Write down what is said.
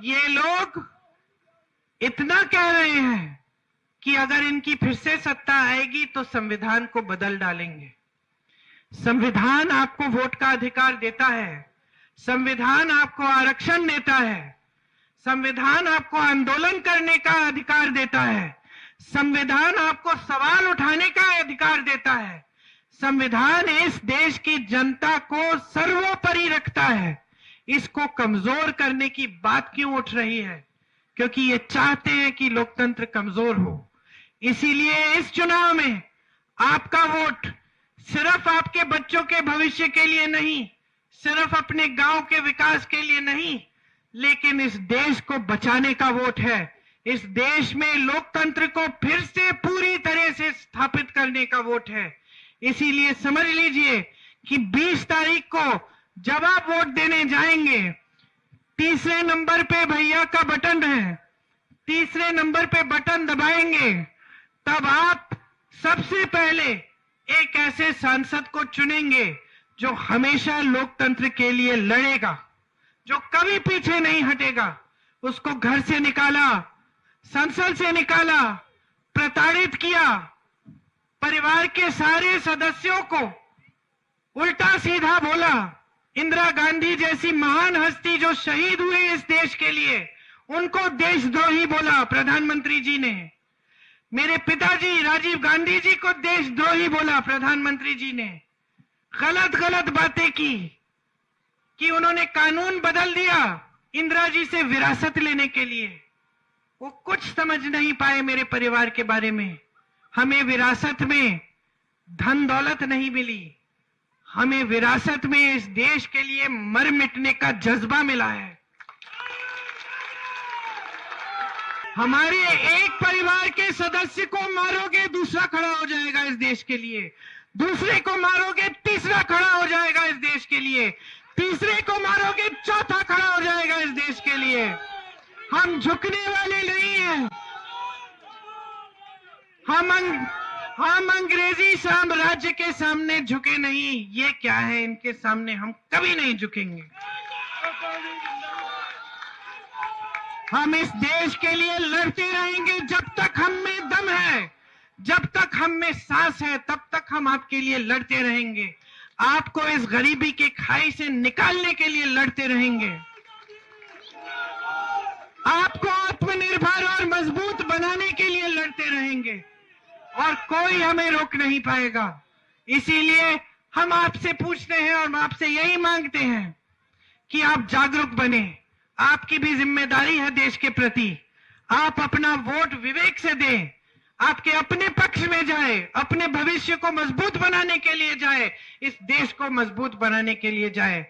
ये लोग इतना कह रहे हैं कि अगर इनकी फिर से सत्ता आएगी तो संविधान को बदल डालेंगे। संविधान आपको वोट का अधिकार देता है, संविधान आपको आरक्षण देता है, संविधान आपको आंदोलन करने का अधिकार देता है, संविधान आपको सवाल उठाने का अधिकार देता है। संविधान इस देश की जनता को सर्वोपरि रखता है। इसको कमजोर करने की बात क्यों उठ रही है? क्योंकि ये चाहते हैं कि लोकतंत्र कमजोर हो। इसीलिए इस चुनाव में आपका वोट सिर्फ आपके बच्चों के भविष्य के लिए नहीं, सिर्फ अपने गांव के विकास के लिए नहीं, लेकिन इस देश को बचाने का वोट है। इस देश में लोकतंत्र को फिर से पूरी तरह से स्थापित करने का वोट है। इसीलिए समझ लीजिए कि 20 तारीख को जब आप वोट देने जाएंगे, तीसरे नंबर पे भैया का बटन है, तीसरे नंबर पे बटन दबाएंगे, तब आप सबसे पहले एक ऐसे सांसद को चुनेंगे जो हमेशा लोकतंत्र के लिए लड़ेगा, जो कभी पीछे नहीं हटेगा। उसको घर से निकाला, संसद से निकाला, प्रताड़ित किया, परिवार के सारे सदस्यों को उल्टा सीधा बोला। इंदिरा गांधी जैसी महान हस्ती जो शहीद हुए इस देश के लिए, उनको देशद्रोही बोला प्रधानमंत्री जी ने। मेरे पिताजी राजीव गांधी जी को देशद्रोही बोला प्रधानमंत्री जी ने। गलत गलत बातें की कि उन्होंने कानून बदल दिया इंदिरा जी से विरासत लेने के लिए। वो कुछ समझ नहीं पाए मेरे परिवार के बारे में। हमें विरासत में धन दौलत नहीं मिली, हमें विरासत में इस देश के लिए मर मिटने का जज्बा मिला है। हमारे एक परिवार के सदस्य को मारोगे, दूसरा खड़ा हो जाएगा इस देश के लिए, दूसरे को मारोगे, तीसरा खड़ा हो जाएगा इस देश के लिए, तीसरे को मारोगे, चौथा खड़ा हो जाएगा इस देश के लिए। हम झुकने वाले नहीं हैं। हम अंग्रेजी साम्राज्य के सामने झुके नहीं। ये क्या है, इनके सामने हम कभी नहीं झुकेंगे। हम इस देश के लिए लड़ते रहेंगे जब तक हम में दम है, जब तक हम में सांस है, तब तक हम आपके लिए लड़ते रहेंगे। आपको इस गरीबी के खाई से निकालने के लिए लड़ते रहेंगे। आपको आत्मनिर्भर और मजबूत बनाने के लिए लड़ते रहेंगे और कोई हमें रोक नहीं पाएगा। इसीलिए हम आपसे पूछते हैं और आपसे यही मांगते हैं कि आप जागरूक बने। आपकी भी जिम्मेदारी है देश के प्रति। आप अपना वोट विवेक से दें, आपके अपने पक्ष में जाए, अपने भविष्य को मजबूत बनाने के लिए जाए, इस देश को मजबूत बनाने के लिए जाए।